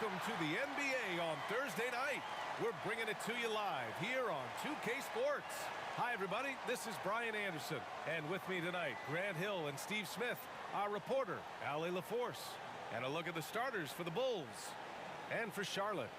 Welcome to the NBA on Thursday night. We're bringing it to you live here on 2K Sports. Hi, everybody. This is Brian Anderson. And with me tonight, Grant Hill and Steve Smith, our reporter, Allie LaForce. And a look at the starters for the Bulls and for Charlotte.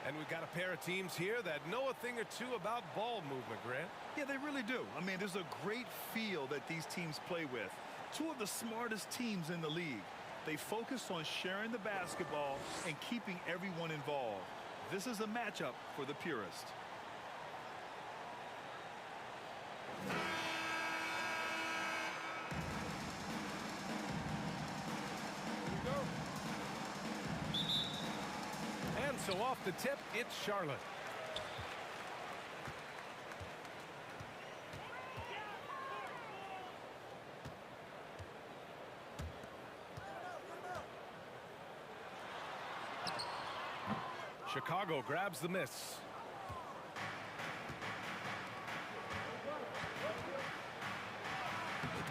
And we've got a pair of teams here that know a thing or two about ball movement, Grant. Yeah, they really do. I mean, there's a great feel that these teams play with. Two of the smartest teams in the league. They focus on sharing the basketball and keeping everyone involved. This is a matchup for the purist. And so off the tip, it's Charlotte. Chicago grabs the miss.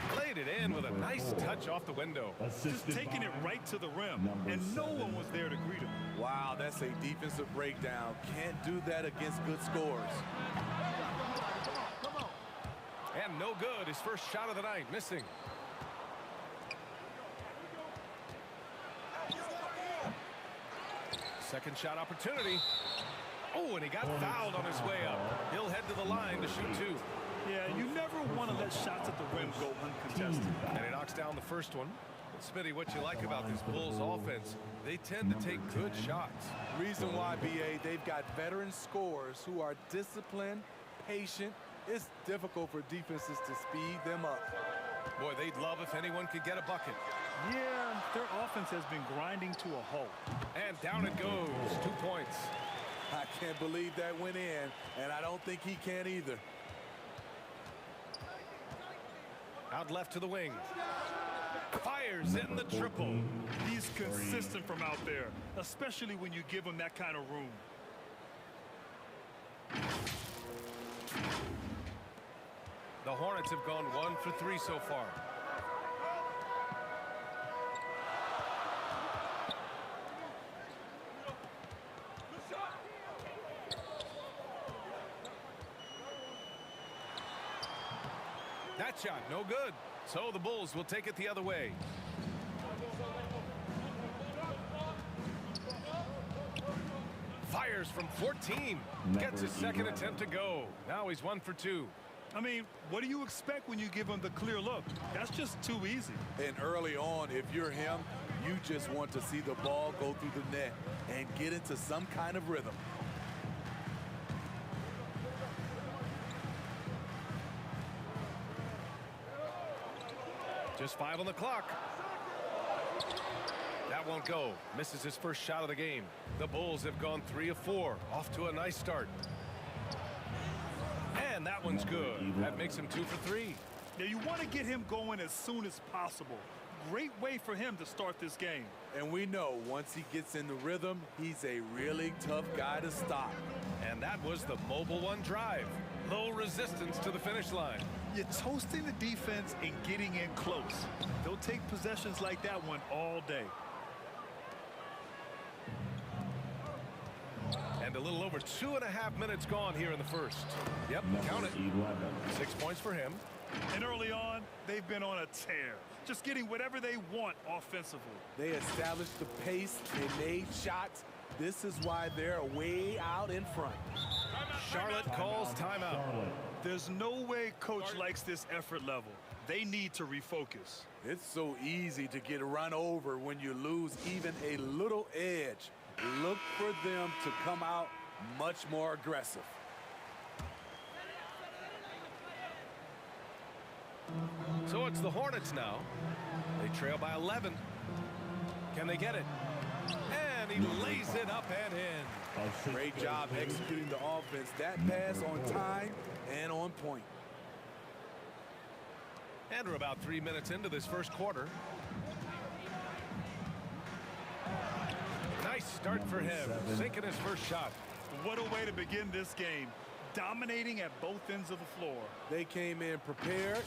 Played it in with a nice touch off the window. Just taking it right to the rim, and no one was there to greet him. Wow, that's a defensive breakdown. Can't do that against good scores. And no good. His first shot of the night, missing. Second shot opportunity. Oh, and he got fouled on his way up. He'll head to the line to shoot two. Yeah, you never want to let shots at the rim go uncontested. And he knocks down the first one. Smitty, what you like about this Bulls offense, they tend to take good shots. Reason why, B.A., they've got veteran scorers who are disciplined, patient. It's difficult for defenses to speed them up. Boy, they'd love if anyone could get a bucket. Yeah, their offense has been grinding to a halt. And down it goes. 2 points. I can't believe that went in, and I don't think he can either. Out left to the wing. Fires in the triple. He's consistent from out there, especially when you give him that kind of room. The Hornets have gone 1 for 3 so far. That shot, no good. So the Bulls will take it the other way. Fires from 14. Gets his second attempt to go. Now he's 1 for 2. I mean, what do you expect when you give him the clear look? That's just too easy. And early on, if you're him, you just want to see the ball go through the net and get into some kind of rhythm. Just 5 on the clock. That won't go. Misses his first shot of the game. The Bulls have gone 3 of 4. Off to a nice start. And that one's good. That makes him 2 for 3. Yeah, you want to get him going as soon as possible. Great way for him to start this game. And we know once he gets in the rhythm, he's a really tough guy to stop. And that was the mobile one drive. Low resistance to the finish line. You're toasting the defense and getting in close. They'll take possessions like that one all day. And a little over 2.5 minutes gone here in the first. Yep, count it. 6 points for him. And early on, they've been on a tear. Just getting whatever they want offensively. They established the pace and made shots. This is why they're way out in front. Charlotte calls timeout. There's no way coach likes this effort level. They need to refocus. It's so easy to get run over when you lose even a little edge. Look for them to come out much more aggressive. So it's the Hornets now. They trail by 11. Can they get it? And he lays it up and in. Great job executing the offense. That pass on time and on point. And we're about 3 minutes into this first quarter. Nice start for him, sinking his first shot. What a way to begin this game. Dominating at both ends of the floor. They came in prepared,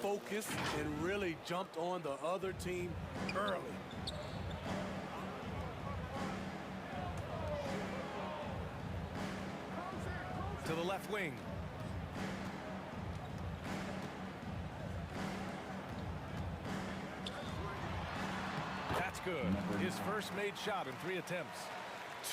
focused, and really jumped on the other team early. the left wing. That's good. His first made shot in 3 attempts.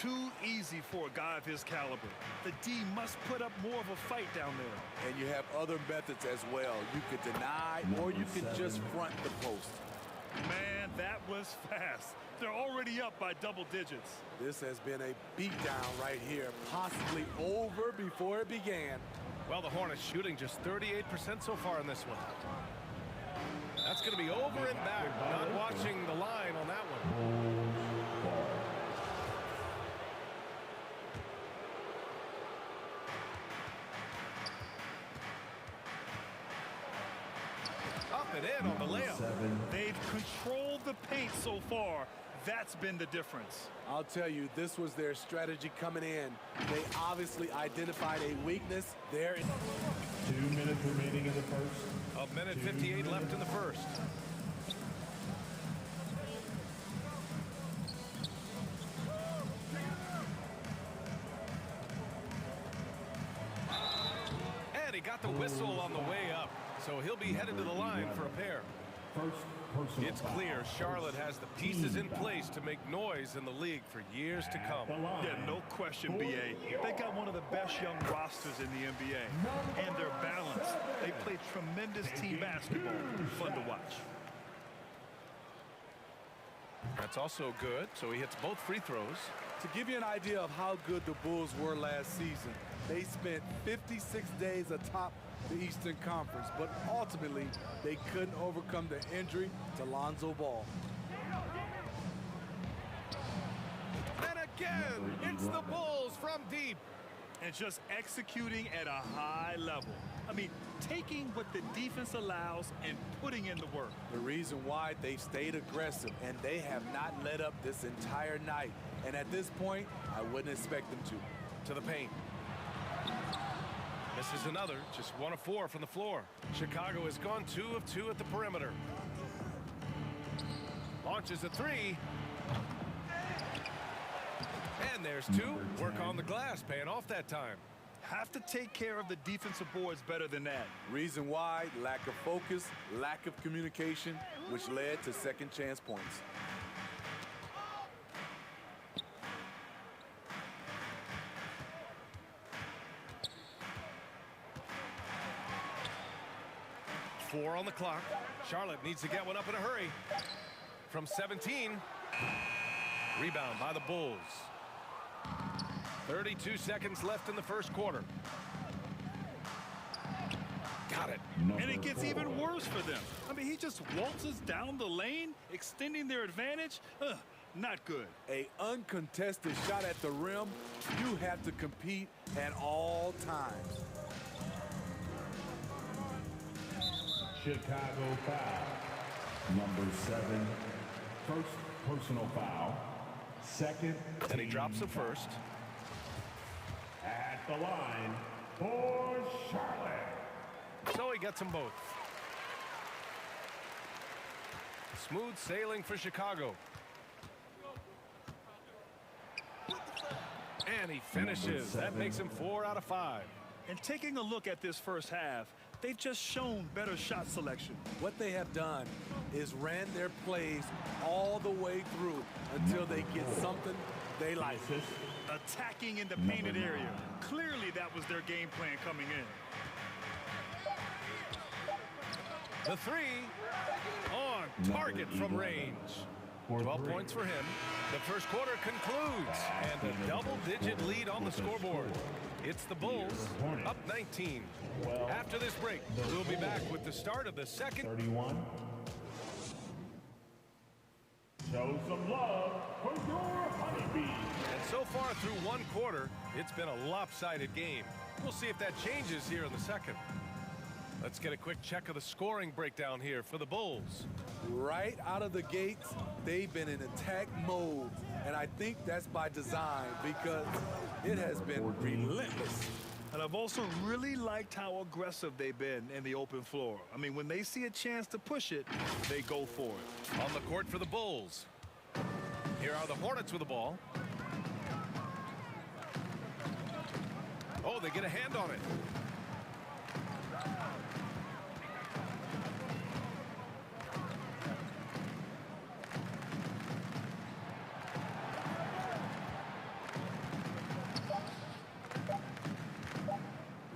Too easy for a guy of his caliber. The D must put up more of a fight down there. And you have other methods as well. You could deny or you could just front the post. Man, that was fast. They're already up by double digits. This has been a beatdown right here, possibly over before it began. Well, the Hornets shooting just 38% so far in this one. That's going to be over and back. Not watching the line on that one. Up and in on the layup. They've controlled the paint so far. That's been the difference. I'll tell you, this was their strategy coming in. They obviously identified a weakness there. 2 minutes remaining in the first. A minute 58 left in the first. And he got the whistle on the way up, so he'll be headed to the line for a pair. It's clear Charlotte has the pieces in place to make noise in the league for years to come. Yeah, no question, B.A. They got one of the best young rosters in the NBA. And they're balanced. They play tremendous team basketball. Fun to watch. That's also good, so he hits both free throws. To give you an idea of how good the Bulls were last season, they spent 56 days atop the Eastern Conference, but ultimately they couldn't overcome the injury to Lonzo Ball. And again, it's the Bulls from deep. And just executing at a high level. I mean, taking what the defense allows and putting in the work. The reason why they stayed aggressive, and they have not let up this entire night. And at this point, I wouldn't expect them to. To the paint. This is another, just 1 of 4 from the floor. Chicago has gone 2 of 2 at the perimeter. Launches a 3. And there's 2. Work on the glass, paying off that time. Have to take care of the defensive boards better than that. Reason why, lack of focus, lack of communication, which led to second chance points. Four on the clock. Charlotte needs to get one up in a hurry. From 17. Rebound by the Bulls. 32 seconds left in the first quarter. Got it. And it gets even worse for them. I mean, he just waltzes down the lane, extending their advantage. Not good. A uncontested shot at the rim, you have to compete at all times. Chicago foul. Number 7. First personal foul. Second. And he drops the first. At the line for Charlotte. So he gets them both. Smooth sailing for Chicago. And he finishes. That makes him 4 out of 5. And taking a look at this first half, they've just shown better shot selection. What they have done is ran their plays all the way through until they get something they like. Attacking in the painted area. Clearly that was their game plan coming in. The 3 on target from range. 12 points for him. The first quarter concludes, and a double-digit lead on the scoreboard. It's the Bulls up 19. After this break, we'll be back with the start of the second. 31. Show some love for your honeybees. And so far through one quarter, it's been a lopsided game. We'll see if that changes here in the second. Let's get a quick check of the scoring breakdown here for the Bulls. Right out of the gates, they've been in attack mode. And I think that's by design because it has been relentless. And I've also really liked how aggressive they've been in the open floor. I mean, when they see a chance to push it, they go for it. On the court for the Bulls. Here are the Hornets with the ball. Oh, they get a hand on it.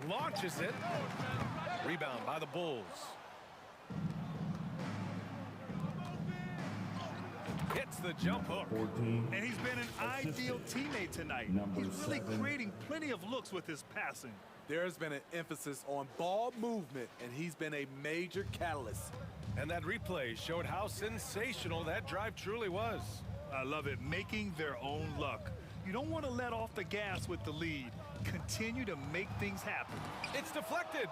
Launches it. Rebound by the Bulls. Hits the jump hook. 14. And he's been an ideal teammate tonight. He's really creating plenty of looks with his passing. There's been an emphasis on ball movement, and he's been a major catalyst. And that replay showed how sensational that drive truly was. I love it, making their own luck. You don't want to let off the gas with the lead. Continue to make things happen. It's deflected.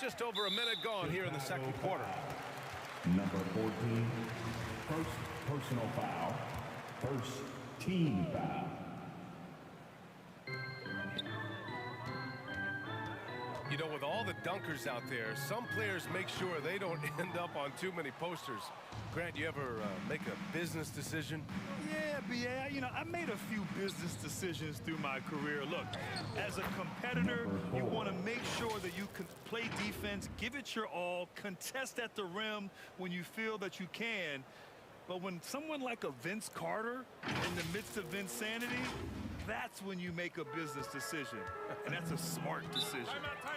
Just over a minute gone here in the second quarter. Number 14. First personal foul. First team foul. You know, with all the dunkers out there, some players make sure they don't end up on too many posters. Grant, you ever make a business decision? Yeah, B.A., you know, I made a few business decisions through my career. Look, as a competitor, you want to make sure that you can play defense, give it your all, contest at the rim when you feel that you can. But when someone like a Vince Carter in the midst of insanity, that's when you make a business decision. And that's a smart decision.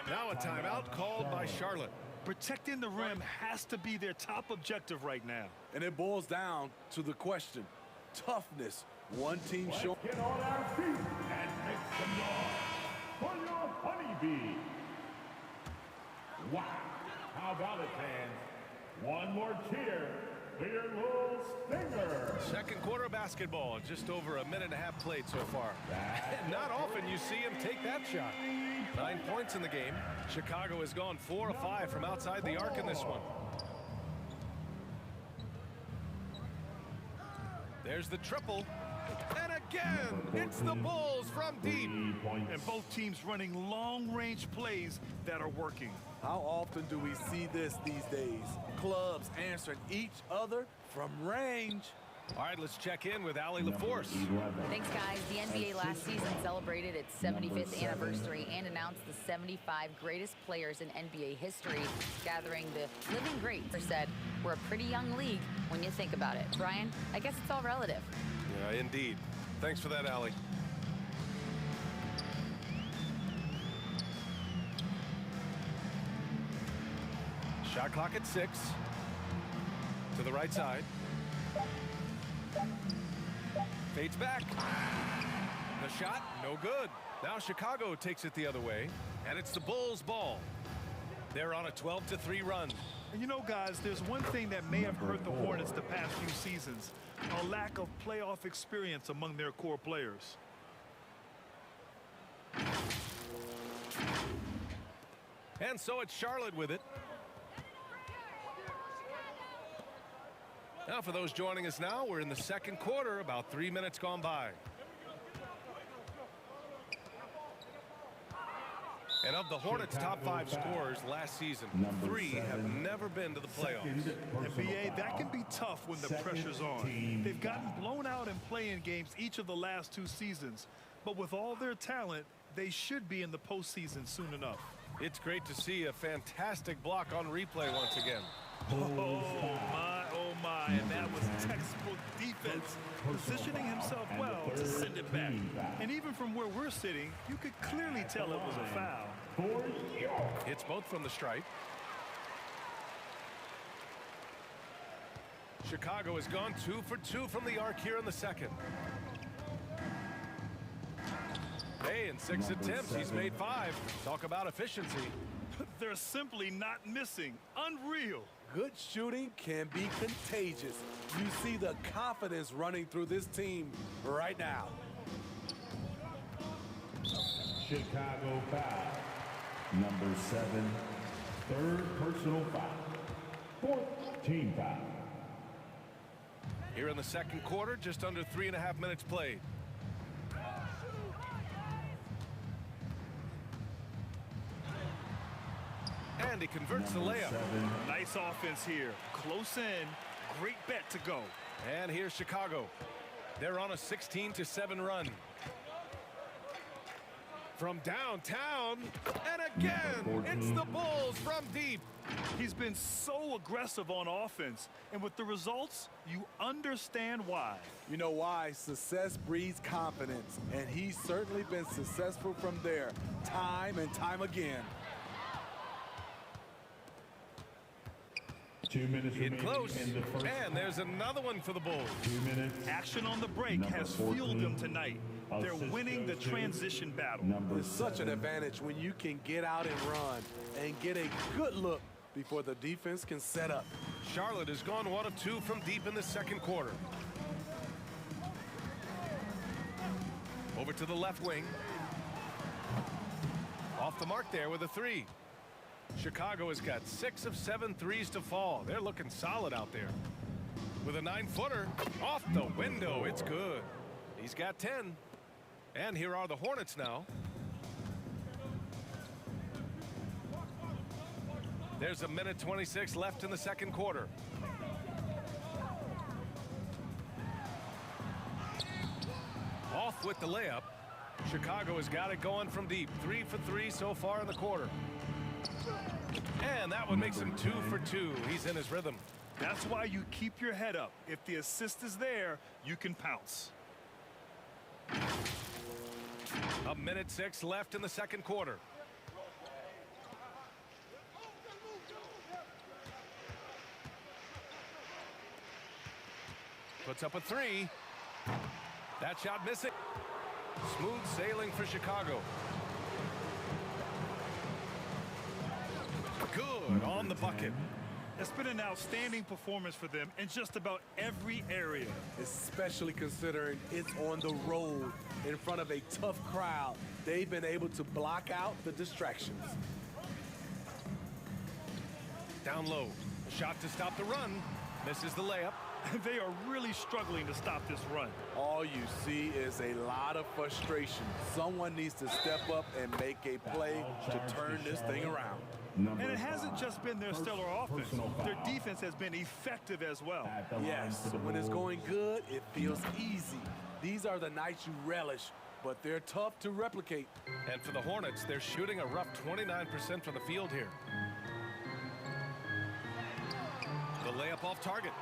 Now a timeout called by Charlotte. Protecting the rim has to be their top objective right now. And it boils down to the question, toughness. One team showing. Get on our feet and make some noise for your honeybee. Wow. How about it, fans? One more cheer for your little stinger. Second quarter basketball, just over a minute and a half played so far. Not often you see him take that shot. 9 points in the game. Chicago has gone 4 of 5 from outside the arc in this one. There's the triple. And again, it's the Bulls from deep. And both teams running long-range plays that are working. How often do we see this these days? Clubs answering each other from range. All right, let's check in with Allie LaForce. Thanks, guys. The NBA last season celebrated its 75th anniversary and announced the 75 greatest players in NBA history, gathering the living greats. Said, we're a pretty young league when you think about it. Brian, I guess it's all relative. Yeah, indeed. Thanks for that, Allie. Shot clock at 6. To the right side. Fades back. The shot, no good. Now Chicago takes it the other way, and it's the Bulls' ball. They're on a 12-3 run. And you know, guys, there's one thing that may have hurt the Hornets the past few seasons, a lack of playoff experience among their core players. And so it's Charlotte with it. Now, for those joining us now, we're in the second quarter, about 3 minutes gone by. And of the Hornets' top 5 scorers last season, 3 have never been to the playoffs. And BA, that can be tough when the pressure's on. They've gotten blown out in play-in games each of the last 2 seasons. But with all their talent, they should be in the postseason soon enough. It's great to see a fantastic block on replay once again. Oh my, and that was textbook defense, positioning himself well to send it back. And even from where we're sitting, you could clearly tell it was a foul. It's both from the stripe. Chicago has gone 2 for 2 from the arc here in the second. Hey, in 6 attempts, he's made 5. Talk about efficiency. They're simply not missing. Unreal. Good shooting can be contagious. You see the confidence running through this team right now. Chicago foul. Number 7. Third personal foul. Fourth team foul. Here in the second quarter, just under 3.5 minutes played. And he converts the layup. Nice offense here. Close in. Great bet to go. And here's Chicago. They're on a 16-7 run. From downtown, and again, it's the Bulls from deep. He's been so aggressive on offense, and with the results, you understand why. You know why? Success breeds confidence, and he's certainly been successful from there, time and time again. 2 minutes In remaining close, in the first and there's another one for the Bulls. 2 minutes. Action on the break Number has fueled 14. them tonight. They're Assist winning the goes to transition battle. Number It's such an 7. advantage when you can get out and run and get a good look before the defense can set up. Charlotte has gone 1 of 2 from deep in the second quarter. Over to the left wing. Off the mark there with a 3. Chicago has got 6 of 7 threes to fall. They're looking solid out there. With a 9-footer, off the window, it's good. He's got 10. And here are the Hornets now. There's a minute 26 left in the second quarter. Off with the layup. Chicago has got it going from deep. 3 for 3 so far in the quarter. And that one makes him 2 for 2. He's in his rhythm. That's why you keep your head up. If the assist is there, you can pounce. A minute 6 left in the second quarter. Puts up a 3. That shot missing. Smooth sailing for Chicago. Good on the bucket. It's been an outstanding performance for them in just about every area. Especially considering it's on the road in front of a tough crowd. They've been able to block out the distractions. Down low. A shot to stop the run. Misses the layup. They are really struggling to stop this run. All you see is a lot of frustration. Someone needs to step up and make a play to turn this thing around. And it hasn't just been their stellar offense. Their defense has been effective as well. Yes, when it's going good, it feels easy. These are the nights you relish, but they're tough to replicate. And for the Hornets, they're shooting a rough 29% from the field here. The layup off target.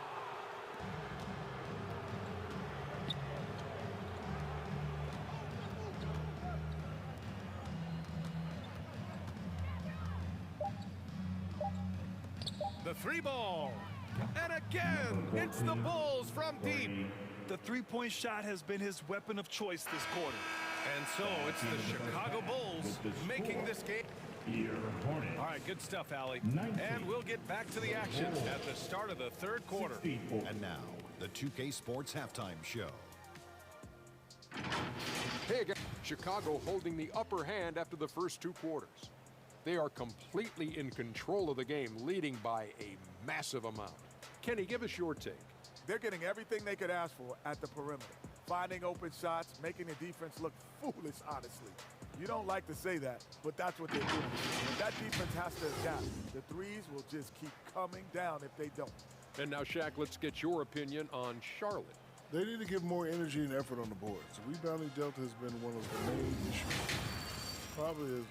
The 3-ball. And again, it's the Bulls from deep. The three-point shot has been his weapon of choice this quarter. And so it's the Chicago Bulls making this game. All right, good stuff, Allie. And we'll get back to the action at the start of the third quarter. And now, the 2K Sports Halftime Show. Hey again, Chicago holding the upper hand after the first 2 quarters. They are completely in control of the game, leading by a massive amount. Kenny, give us your take. They're getting everything they could ask for at the perimeter. Finding open shots, making the defense look foolish, honestly. You don't like to say that, but that's what they're doing. When that defense has to adapt, the threes will just keep coming down if they don't. And now, Shaq, let's get your opinion on Charlotte. They need to give more energy and effort on the boards. Rebounding delta has been one of the main issues. Probably is.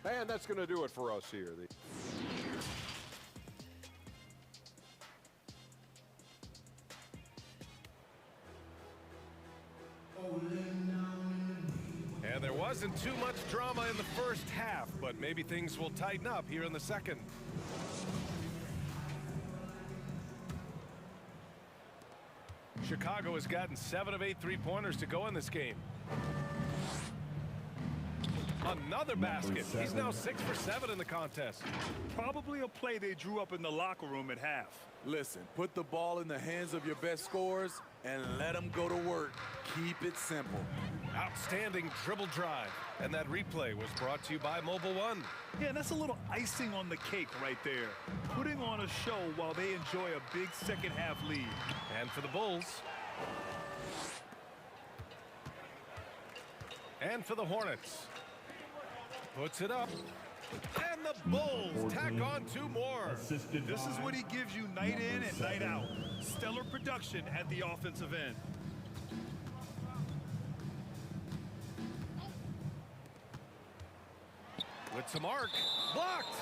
And that's going to do it for us here. And there wasn't too much drama in the first half, but maybe things will tighten up here in the second. Chicago has gotten 7 of 8 3-pointers to go in this game. Another basket. He's now 6 for 7 in the contest. Probably a play they drew up in the locker room at half. Listen, put the ball in the hands of your best scorers and let them go to work. Keep it simple. Outstanding dribble drive. And that replay was brought to you by Mobile One. Yeah, and that's a little icing on the cake right there. Putting on a show while they enjoy a big second half lead. And for the Bulls. And for the Hornets. Puts it up. And the Bulls tack on 2 more. This is what he gives you night in and night out. Stellar production at the offensive end. With some arc, blocked.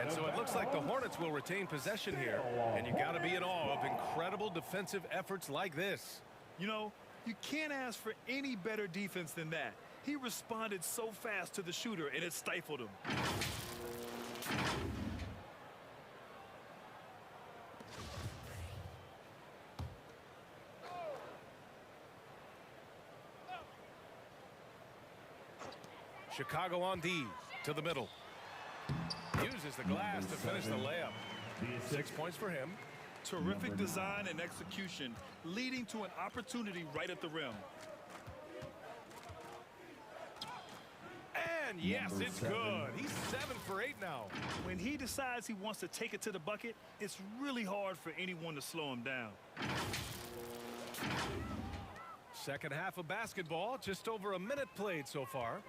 And so it looks like the Hornets will retain possession here. And you got to be in awe of incredible defensive efforts like this. You know, you can't ask for any better defense than that. He responded so fast to the shooter, and it stifled him. Chicago on D to the middle. Uses the glass to finish the layup. 6 points for him. Terrific design and execution, leading to an opportunity right at the rim. And yes, it's good. He's 7 for 8 now. When he decides he wants to take it to the bucket, it's really hard for anyone to slow him down. Second half of basketball, just over a minute played so far.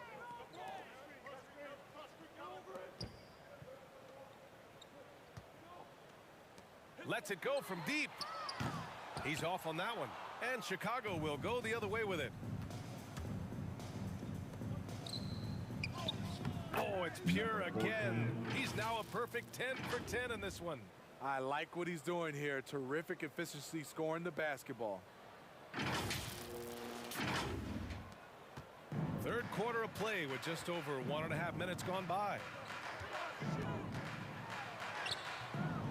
Lets it go from deep. He's off on that one. And Chicago will go the other way with it. Oh, it's pure again. He's now a perfect 10 for 10 in this one. I like what he's doing here. Terrific efficiency scoring the basketball. Third quarter of play with just over 1.5 minutes gone by.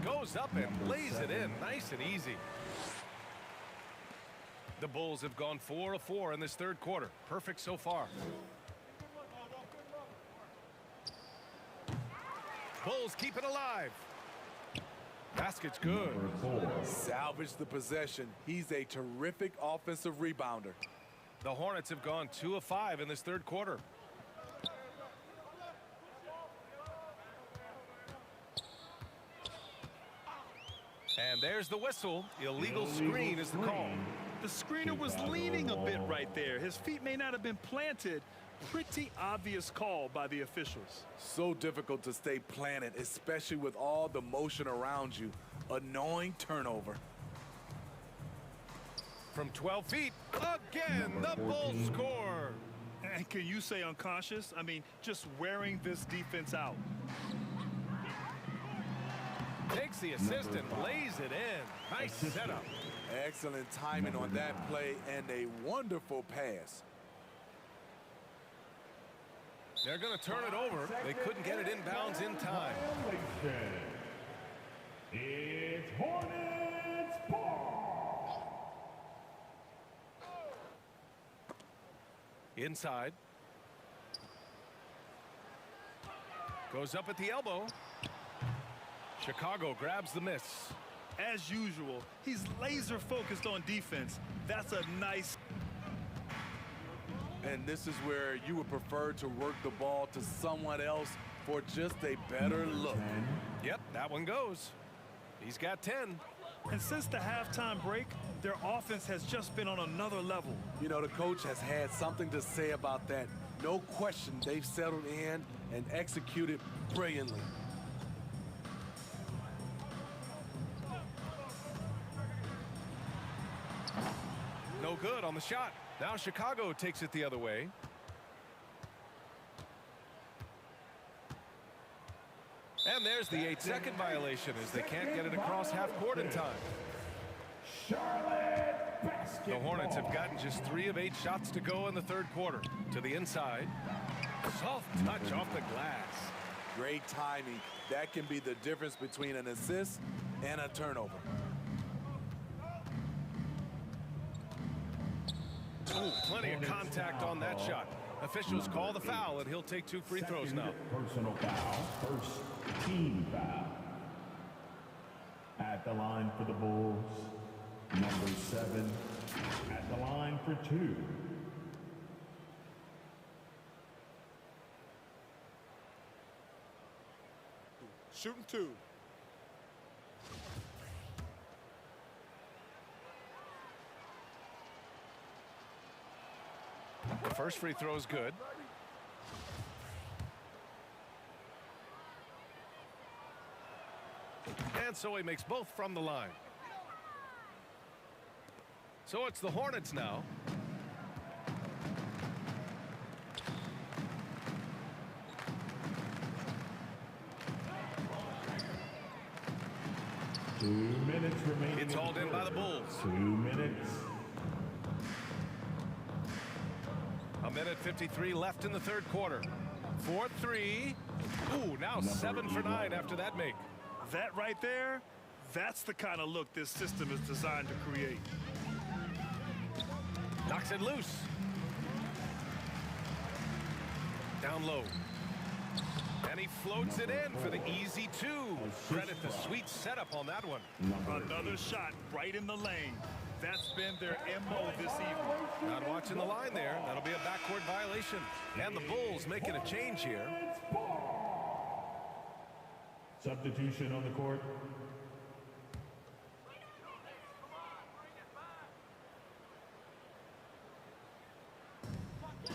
Goes up and lays it in. Nice and easy. The Bulls have gone 4 of 4 in this third quarter. Perfect so far. Bulls keep it alive. Basket's good. Salvage the possession. He's a terrific offensive rebounder. The Hornets have gone 2 of 5 in this third quarter. And there's the whistle. Illegal screen is the call. The screener was leaning a bit right there. His feet may not have been planted. Pretty obvious call by the officials. So difficult to stay planted, especially with all the motion around you. Annoying turnover. From 12 feet, again, the Bulls score. And can you say unconscious? I mean, just wearing this defense out. Takes the assist and lays it in. Nice setup. Excellent timing on that play and a wonderful pass. They're going to turn it over. They couldn't get it inbounds in time. It's Hornets ball. Inside. Goes up at the elbow. Chicago grabs the miss. As usual, he's laser focused on defense. That's a nice. And this is where you would prefer to work the ball to someone else for just a better look. Yep, that one goes. He's got 10. And since the halftime break, their offense has just been on another level. You know, the coach has had something to say about that. No question, they've settled in and executed brilliantly. No good on the shot. Now Chicago takes it the other way. And there's the 8-second violation as they can't get it across half court in time. Charlotte basketball. The Hornets have gotten just 3 of 8 shots to go in the third quarter. To the inside. Soft touch off the glass. Great timing. That can be the difference between an assist and a turnover. Ooh, plenty of contact on that shot. Officials call the foul, and he'll take 2 free throws now. Personal foul, first team foul. At the line for the Bulls, number 7. At the line for 2. Shooting 2. The first free throw is good. And so he makes both from the line. So it's the Hornets now. It's hauled in by the Bulls. 2 minutes. A minute 53 left in the third quarter. 4-3. Ooh, now 7 for 9 after that make. That right there, that's the kind of look this system is designed to create. Knocks it loose. Down low. And he floats it in for the easy 2. Credit the sweet setup on that one. Another shot right in the lane. That's been their MO this evening. Not watching the line there. That'll be a backcourt violation. And the Bulls making a change here. Substitution on the court.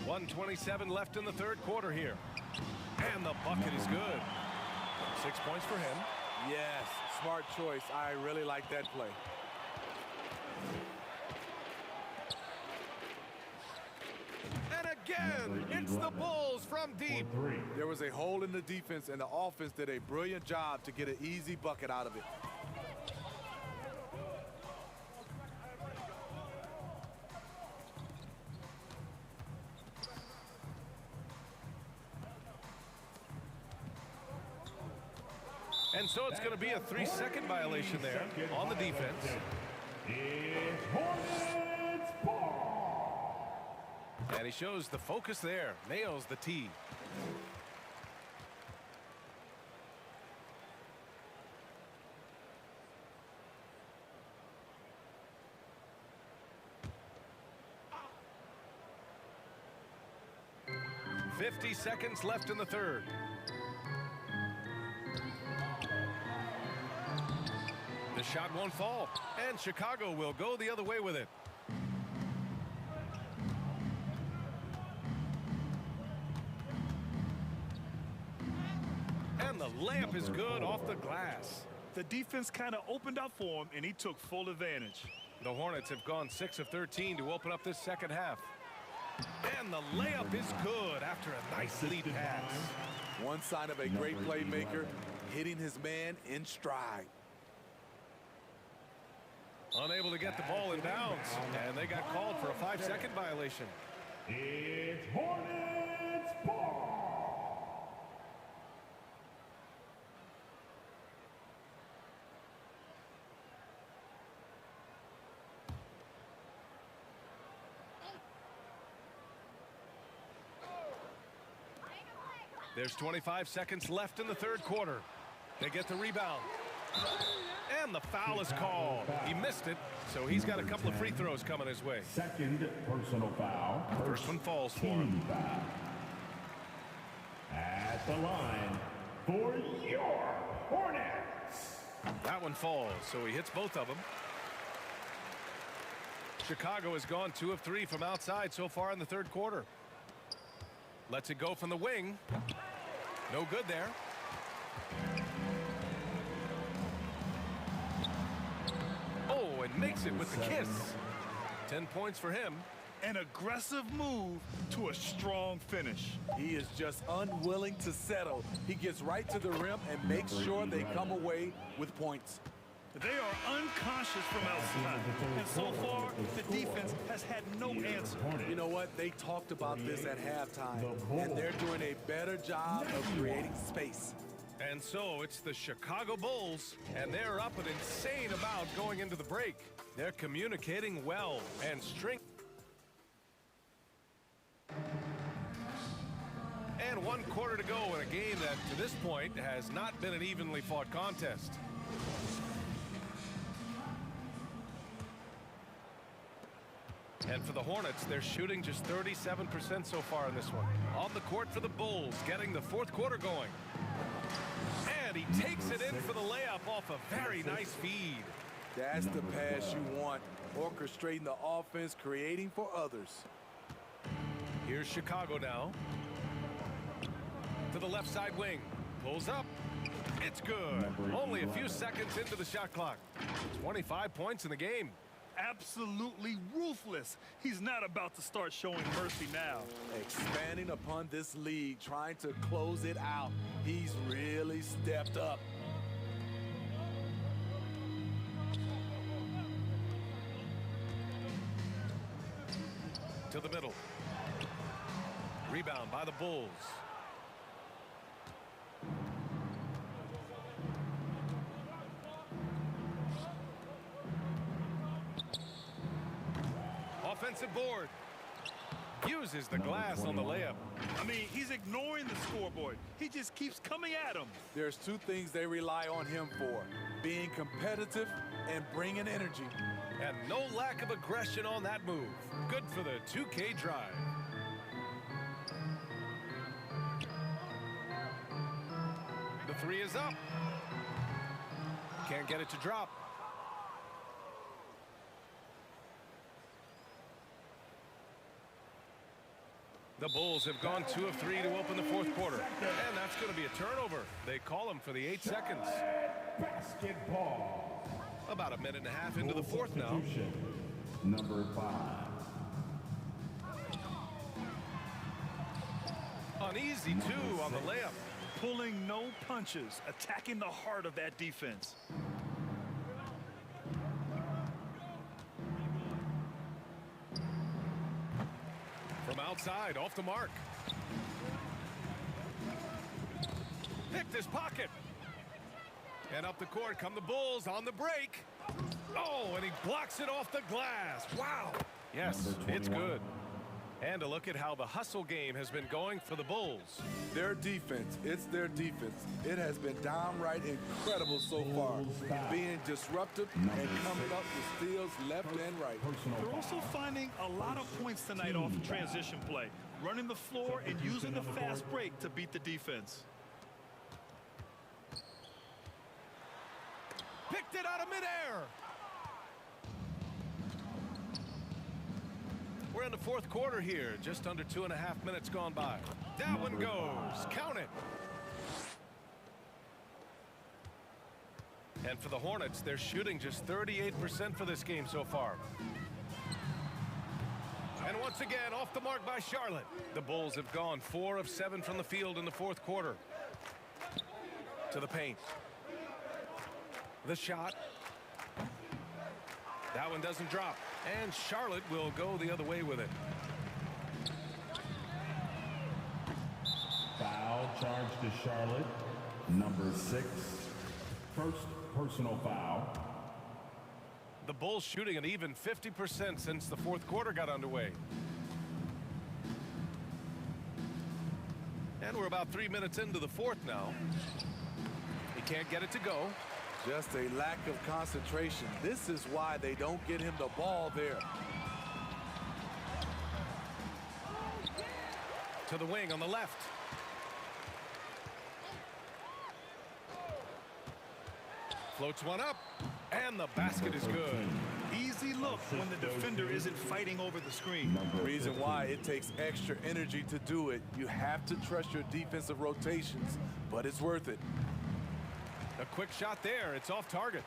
.127 left in the third quarter here. And the bucket is good. 6 points for him. Yes, smart choice. I really like that play. And again, it's the Bulls from deep. There was a hole in the defense, and the offense did a brilliant job to get an easy bucket out of it. And so it's going to be a 3-second violation there on the defense. It's Hornets ball. And he shows the focus there. Nails the tee. .50 seconds left in the third. The shot won't fall, and Chicago will go the other way with it. And the layup is good off the glass. The defense kind of opened up for him, and he took full advantage. The Hornets have gone 6 of 13 to open up this second half. And the layup is good after a nice lead pass. One sign of a great playmaker, hitting his man in stride. Unable to get the ball in bounds, and they got called for a 5-second violation. It's Hornets ball. There's 25 seconds left in the third quarter. They get the rebound. And the foul is called. He missed it, so he's got a couple of free throws coming his way. Second personal foul. First one falls for him. Foul. At the line for your Hornets. That one falls, so he hits both of them. Chicago has gone 2 of 3 from outside so far in the third quarter. Lets it go from the wing. No good there. Oh, and makes it with the kiss. 10 points for him. An aggressive move to a strong finish. He is just unwilling to settle. He gets right to the rim and makes sure they come away with points. They are unconscious from outside, and so far, the defense has had no answer. You know what? They talked about this at halftime, and they're doing a better job of creating space. And so it's the Chicago Bulls, and they're up an insane amount going into the break. They're communicating well and string. And 1 quarter to go in a game that, to this point, has not been an evenly fought contest. And for the Hornets, they're shooting just 37% so far in this one. On the court for the Bulls, getting the fourth quarter going. And he takes it in for the layup off a very nice feed. That's the pass you want. Orchestrating the offense, creating for others. Here's Chicago now. To the left side wing. Pulls up. It's good. Only a few seconds into the shot clock. 25 points in the game. Absolutely ruthless. He's not about to start showing mercy now. Expanding upon this lead, trying to close it out. He's really stepped up. To the middle. Rebound by the Bulls. Offensive board. Uses the glass on the layup. I mean, he's ignoring the scoreboard. He just keeps coming at him. There's two things they rely on him for: being competitive and bringing energy. And no lack of aggression on that move. Good for the 2K drive. The three is up. Can't get it to drop. The Bulls have gone 2 of 3 to open the fourth quarter. And that's going to be a turnover. They call him for the 8 seconds. Basketball. About a minute and a half into the fourth now. Number 5. Uneasy, too, on the layup. Pulling no punches, attacking the heart of that defense. From outside, off the mark. Picked his pocket. And up the court come the Bulls on the break. Oh, and he blocks it off the glass. Wow. Yes, it's good. And a look at how the hustle game has been going for the Bulls. Their defense, it's their defense. It has been downright incredible so far. Being disruptive and coming up with steals left and right. They're also finding a lot of points tonight off of transition play, running the floor and using the fast break to beat the defense. Picked it out of midair. We're in the fourth quarter here. Just under 2.5 minutes gone by. That one goes. Count it. And for the Hornets, they're shooting just 38% for this game so far. And once again, off the mark by Charlotte. The Bulls have gone 4 of 7 from the field in the fourth quarter. To the paint. The shot. That one doesn't drop. And Charlotte will go the other way with it. Foul charge to Charlotte. Number 6. First personal foul. The Bulls shooting an even 50% since the fourth quarter got underway. And we're about 3 minutes into the fourth now. He can't get it to go. Just a lack of concentration. This is why they don't get him the ball there. To the wing on the left. Floats one up, and the basket is good. Easy look when the defender isn't fighting over the screen. The reason why it takes extra energy to do it. You have to trust your defensive rotations, but it's worth it. A quick shot there. It's off target.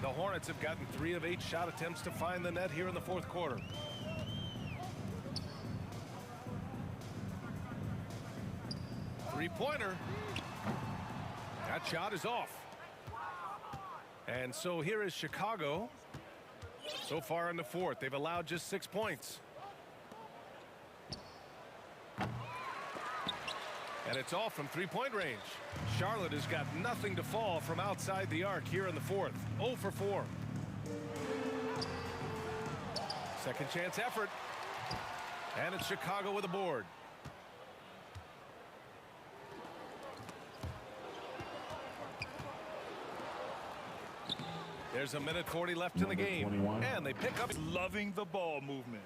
The Hornets have gotten 3 of 8 shot attempts to find the net here in the fourth quarter. Three-pointer. That shot is off. And so here is Chicago. So far in the fourth, they've allowed just 6 points. And it's off from three-point range. Charlotte has got nothing to fall from outside the arc here in the fourth. 0 for 4. Second chance effort. And it's Chicago with a board. There's a minute 40 left in the game. 21. And they pick up. Loving the ball movement.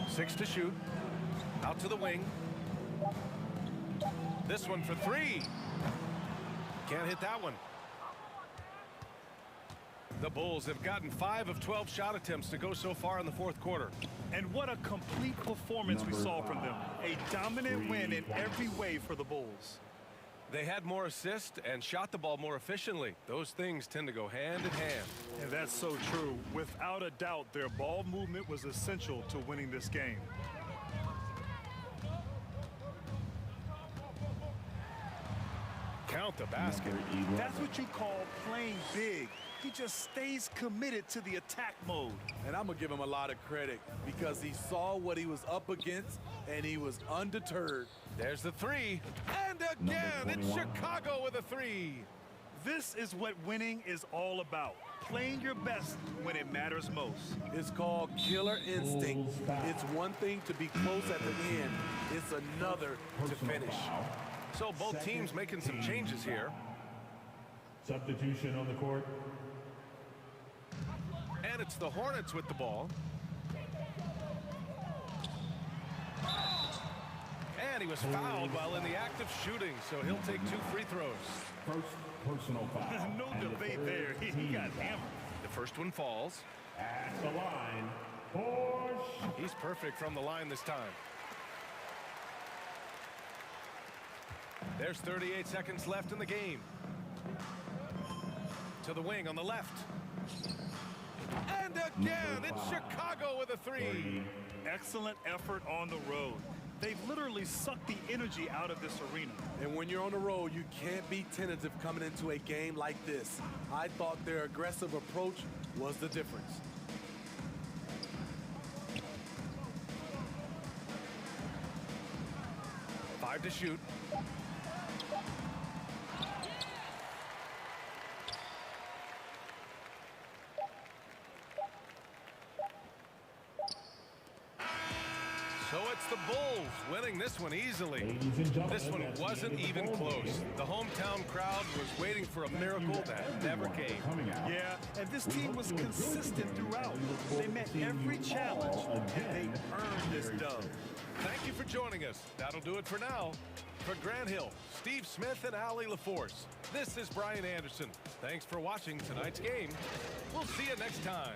Six to shoot. Out to the wing. This one for three. Can't hit that one. The Bulls have gotten 5 of 12 shot attempts to go so far in the fourth quarter. And what a complete performance we saw from them. A dominant win in every way for the Bulls. They had more assists and shot the ball more efficiently. Those things tend to go hand in hand. And that's so true. Without a doubt, their ball movement was essential to winning this game. Count the basket. That's what you call playing big. He just stays committed to the attack mode. And I'm going to give him a lot of credit because he saw what he was up against and he was undeterred. There's the three. And again, it's Chicago with a three. This is what winning is all about. Playing your best when it matters most. It's called killer instinct. It's one thing to be close at the end. It's another to finish. So both teams making some changes here. Substitution on the court. And it's the Hornets with the ball. And he was fouled while in the act of shooting, so he'll take 2 free throws. First personal foul. No debate there. He got hammered. The first one falls. At the line, push. He's perfect from the line this time. There's 38 seconds left in the game. To the wing on the left. And again, it's Chicago with a three. Excellent effort on the road. They've literally sucked the energy out of this arena. And when you're on the road, you can't be tentative coming into a game like this. I thought their aggressive approach was the difference. Five to shoot. So it's the Bulls winning this one easily. This one wasn't even close. The hometown crowd was waiting for a miracle that never came. Yeah, and this team was consistent throughout. They met every challenge, and they earned this dub. Thank you for joining us. That'll do it for now. For Grant Hill, Steve Smith, and Ali LaForce, this is Brian Anderson. Thanks for watching tonight's game. We'll see you next time.